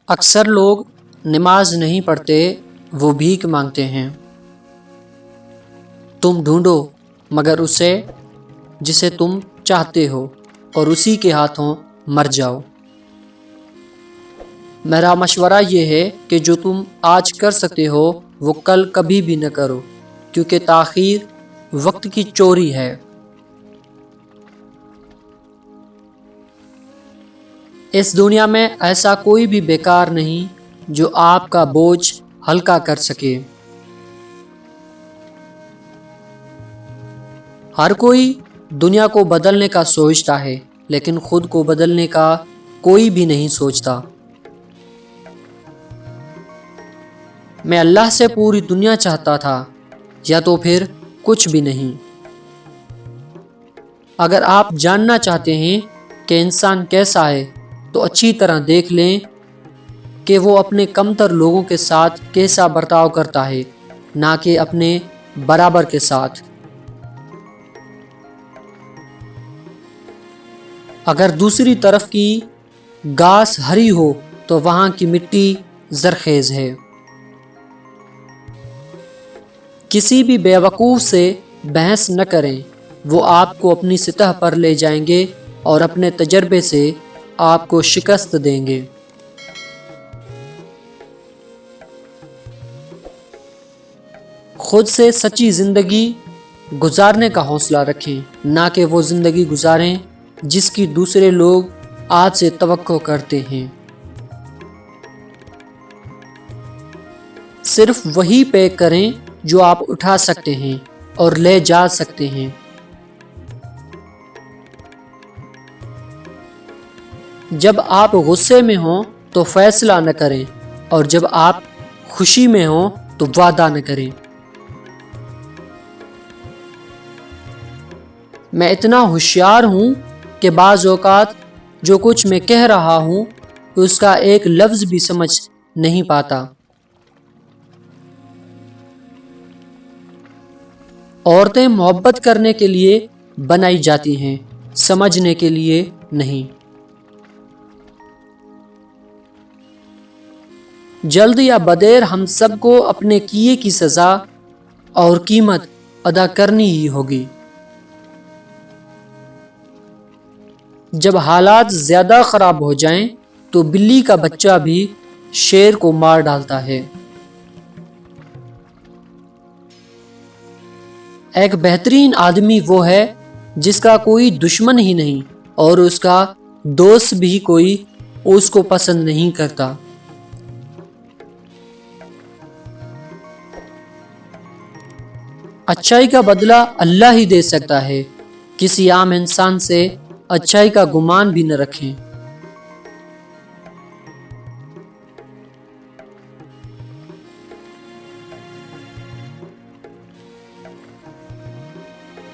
اکثر لوگ نماز نہیں پڑھتے، وہ بھیک مانگتے ہیں۔ تم ڈھونڈو مگر اسے جسے تم چاہتے ہو، اور اسی کے ہاتھوں مر جاؤ۔ میرا مشورہ یہ ہے کہ جو تم آج کر سکتے ہو وہ کل کبھی بھی نہ کرو، کیونکہ تاخیر وقت کی چوری ہے۔ اس دنیا میں ایسا کوئی بھی بیکار نہیں جو آپ کا بوجھ ہلکا کر سکے۔ ہر کوئی دنیا کو بدلنے کا سوچتا ہے، لیکن خود کو بدلنے کا کوئی بھی نہیں سوچتا۔ میں اللہ سے پوری دنیا چاہتا تھا، یا تو پھر کچھ بھی نہیں۔ اگر آپ جاننا چاہتے ہیں کہ انسان کیسا ہے تو اچھی طرح دیکھ لیں کہ وہ اپنے کمتر لوگوں کے ساتھ کیسا برتاؤ کرتا ہے، نہ کہ اپنے برابر کے ساتھ۔ اگر دوسری طرف کی گھاس ہری ہو تو وہاں کی مٹی زرخیز ہے۔ کسی بھی بیوقوف سے بحث نہ کریں، وہ آپ کو اپنی سطح پر لے جائیں گے اور اپنے تجربے سے آپ کو شکست دیں گے۔ خود سے سچی زندگی گزارنے کا حوصلہ رکھیں، نہ کہ وہ زندگی گزاریں جس کی دوسرے لوگ آپ سے توقع کرتے ہیں۔ صرف وہی پیک کریں جو آپ اٹھا سکتے ہیں اور لے جا سکتے ہیں۔ جب آپ غصے میں ہوں تو فیصلہ نہ کریں، اور جب آپ خوشی میں ہوں تو وعدہ نہ کریں۔ میں اتنا ہوشیار ہوں کہ بعض اوقات جو کچھ میں کہہ رہا ہوں اس کا ایک لفظ بھی سمجھ نہیں پاتا۔ عورتیں محبت کرنے کے لیے بنائی جاتی ہیں، سمجھنے کے لیے نہیں۔ جلد یا بدیر ہم سب کو اپنے کیے کی سزا اور قیمت ادا کرنی ہی ہوگی۔ جب حالات زیادہ خراب ہو جائیں تو بلی کا بچہ بھی شیر کو مار ڈالتا ہے۔ ایک بہترین آدمی وہ ہے جس کا کوئی دشمن ہی نہیں اور اس کا دوست بھی کوئی اس کو پسند نہیں کرتا۔ اچھائی کا بدلہ اللہ ہی دے سکتا ہے، کسی عام انسان سے اچھائی کا گمان بھی نہ رکھیں۔